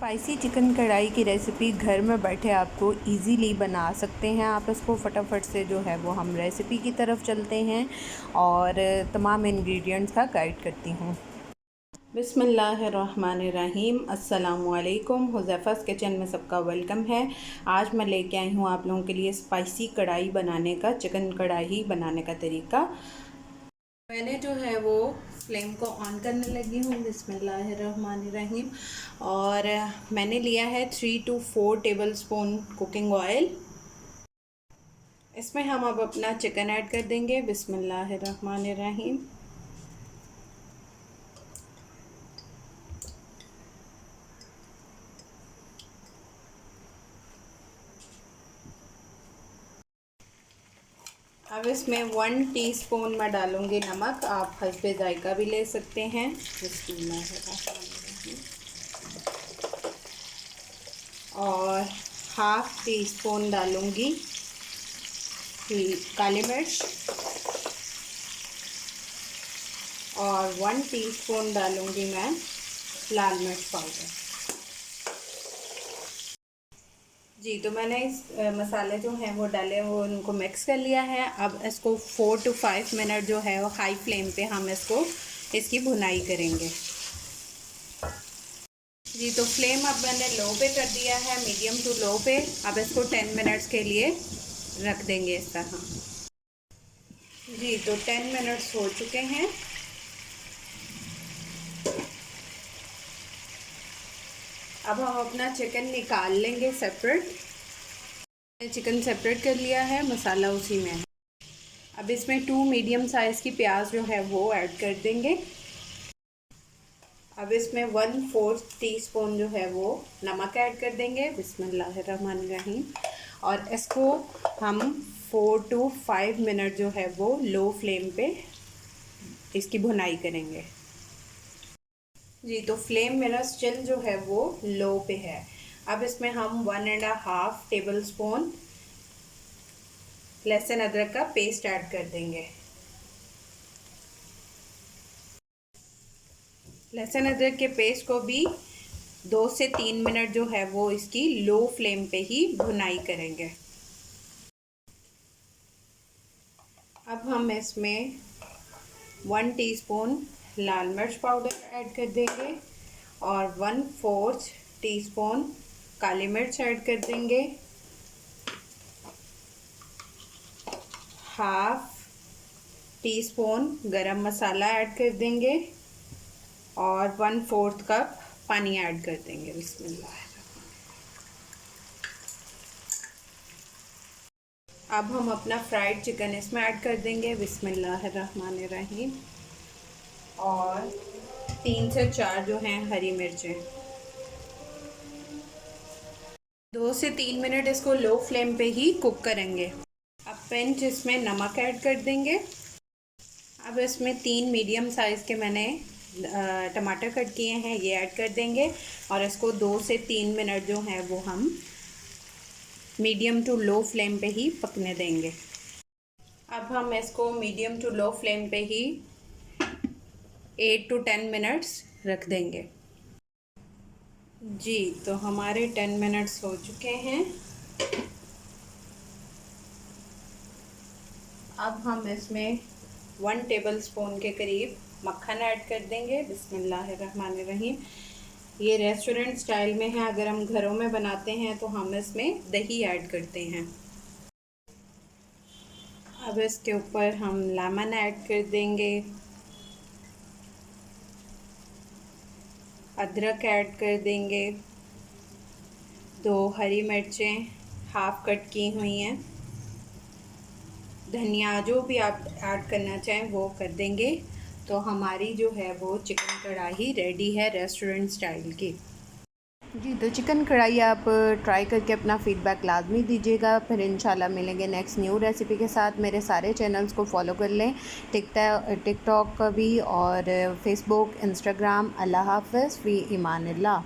Spicy chicken कढ़ाई की recipe घर में बैठे आपको इजीली बना सकते हैं आप इसको फटाफट से। जो है वो हम रेसिपी की तरफ चलते हैं और तमाम इंग्रेडिएंट्स का गाइड करती हूँ। बिस्मिल्लाहिर्रहमानिर्रहीम। अस्सलामुअलैकुम। हुज़ैफ़ा's किचन में सबका वेलकम है। आज मैं लेके आई हूँ आप लोगों के लिए स्पाइसी कढ़ाई बनाने का, चिकन कढ़ाई बनाने का तरीका। मैंने जो है वो फ्लेम को ऑन करने लगी हूँ। बिस्मिल्लाहिर्रहमानिर्रहीम। और मैंने लिया है 3 to 4 टेबलस्पून कुकिंग ऑयल। इसमें हम अब अपना चिकन ऐड कर देंगे। बिस्मिल्लाहिर्रहमानिर्रहीम। अब इसमें 1 टीस्पून मैं डालूँगी नमक। आप हस्बे जायका भी ले सकते हैं। बिस्मिल्लाहिर्रहमानिर्रहीम। और हाफ़ टी स्पून डालूँगी काली मिर्च और 1 टीस्पून डालूँगी मैं लाल मिर्च पाउडर। जी, तो मैंने इस मसाले जो हैं वो डाले, वो उनको मिक्स कर लिया है। अब इसको 4 to 5 मिनट जो है वो हाई फ्लेम पे हम इसकी भुनाई करेंगे। जी, तो फ्लेम अब मैंने लो पे कर दिया है, मीडियम टू लो पे। अब इसको 10 मिनट्स के लिए रख देंगे इस तरह। जी, तो 10 मिनट्स हो चुके हैं। अब हम अपना चिकन निकाल लेंगे सेपरेट। चिकन सेपरेट कर लिया है, मसाला उसी में है। अब इसमें 2 मीडियम साइज़ की प्याज जो है वो ऐड कर देंगे। अब इसमें 1/4 टीस्पून जो है वो नमक ऐड कर देंगे। बिस्मिल्लाहिर्रहमानिर्रहीम। और इसको हम 4 to 5 मिनट जो है वो लो फ्लेम पे इसकी भुनाई करेंगे। जी, तो फ्लेम मेरा स्टिल जो है वो लो पे है। अब इसमें हम 1.5 टेबलस्पून लहसुन अदरक का पेस्ट ऐड कर देंगे। लहसुन अदरक के पेस्ट को भी 2 से 3 मिनट जो है वो इसकी लो फ्लेम पे ही भुनाई करेंगे। अब हम इसमें 1 टीस्पून लाल मिर्च पाउडर ऐड कर देंगे और 1/4 टीस्पून काली मिर्च ऐड कर देंगे। हाफ टीस्पून गरम मसाला ऐड कर देंगे और 1/4 कप पानी ऐड कर देंगे। बिस्मिल्लाह। अब हम अपना फ्राइड चिकन इसमें ऐड कर देंगे। बिस्मिल्लाहिर्रहमानिर्रहीम। और 3 से 4 जो हैं हरी मिर्चें। 2 से 3 मिनट इसको लो फ्लेम पे ही कुक करेंगे। अब पिंच इसमें नमक ऐड कर देंगे। अब इसमें 3 मीडियम साइज़ के मैंने टमाटर कट किए हैं, ये ऐड कर देंगे और इसको 2 से 3 मिनट जो है वो हम मीडियम टू लो फ्लेम पे ही पकने देंगे। अब हम इसको मीडियम टू लो फ्लेम पे ही 8 to 10 मिनट्स रख देंगे। जी, तो हमारे 10 मिनट्स हो चुके हैं। अब हम इसमें 1 टेबलस्पून के करीब मक्खन ऐड कर देंगे। बिस्मिल्लाहिर्रहमानिर्रहीम। ये रेस्टोरेंट स्टाइल में है, अगर हम घरों में बनाते हैं तो हम इसमें दही ऐड करते हैं। अब इसके ऊपर हम लेमन ऐड कर देंगे, अदरक ऐड कर देंगे, 2 हरी मिर्चें हाफ कट की हुई हैं, धनिया जो भी आप ऐड करना चाहें वो कर देंगे। तो हमारी जो है वो चिकन कढ़ाई रेडी है रेस्टोरेंट स्टाइल की। जी, तो चिकन कढ़ाई आप ट्राई करके अपना फ़ीडबैक लाजमी दीजिएगा। फिर इंशाल्लाह मिलेंगे नेक्स्ट न्यू रेसिपी के साथ। मेरे सारे चैनल्स को फॉलो कर लें, टिकटॉक का भी और फेसबुक, इंस्टाग्राम। अल्लाह हाफ़िज़, फ़ी ईमानिल्लाह।